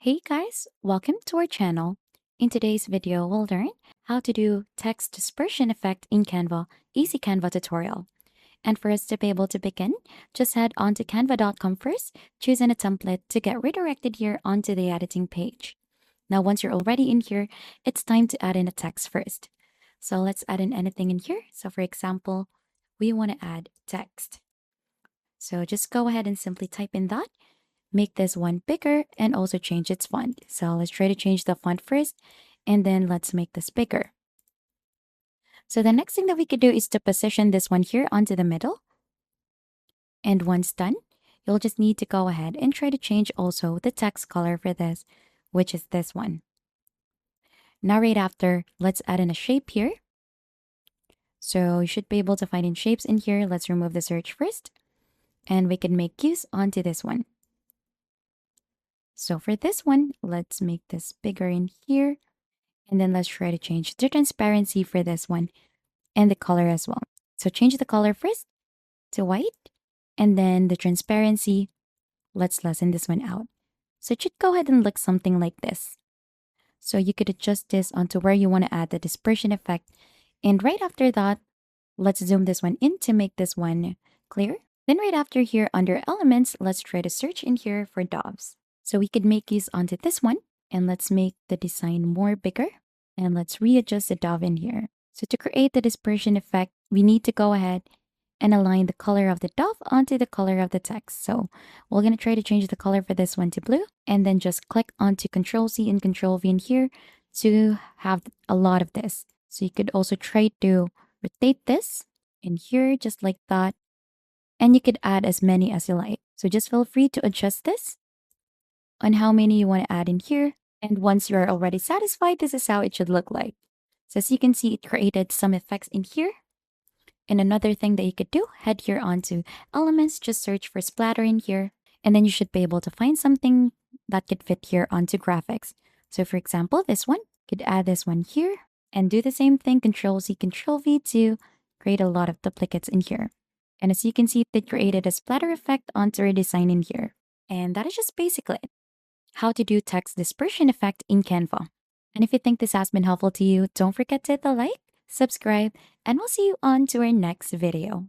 Hey guys, welcome to our channel. In today's video, we'll learn how to do text dispersion effect in Canva, easy Canva tutorial. And for us to be able to begin, just head on to canva.com first, choose a template to get redirected here onto the editing page. Now, once you're already in here, it's time to add in a text first. So let's add in anything in here. So for example, we want to add text. So just go ahead and simply type in that. Make this one bigger and also change its font. So let's try to change the font first and then let's make this bigger. So the next thing that we could do is to position this one here onto the middle. And once done, you'll just need to go ahead and try to change also the text color for this, which is this one. Now right after, let's add in a shape here. So you should be able to find in shapes in here. Let's remove the search first and we can make use onto this one. So for this one, let's make this bigger in here. And then let's try to change the transparency for this one and the color as well. So change the color first to white and then the transparency. Let's lessen this one out. So it should go ahead and look something like this. So you could adjust this onto where you want to add the dispersion effect. And right after that, let's zoom this one in to make this one clear. Then right after here under elements, let's try to search in here for doves. So we could make use onto this one and let's make the design more bigger and let's readjust the dove in here. So to create the dispersion effect, we need to go ahead and align the color of the dove onto the color of the text. So we're going to try to change the color for this one to blue and then just click onto Control C and Control V in here to have a lot of this. So you could also try to rotate this in here just like that. And you could add as many as you like. So just feel free to adjust this on how many you want to add in here. And once you are already satisfied, this is how it should look like. So as you can see, it created some effects in here. And another thing that you could do, head here onto elements, just search for splatter in here. And then you should be able to find something that could fit here onto graphics. So for example, this one, could add this one here and do the same thing, Control C, Control V to create a lot of duplicates in here. And as you can see, it created a splatter effect onto our design in here. And that is just basically it. How to do text dispersion effect in Canva. And if you think this has been helpful to you, don't forget to hit the like, subscribe, and we'll see you on to our next video.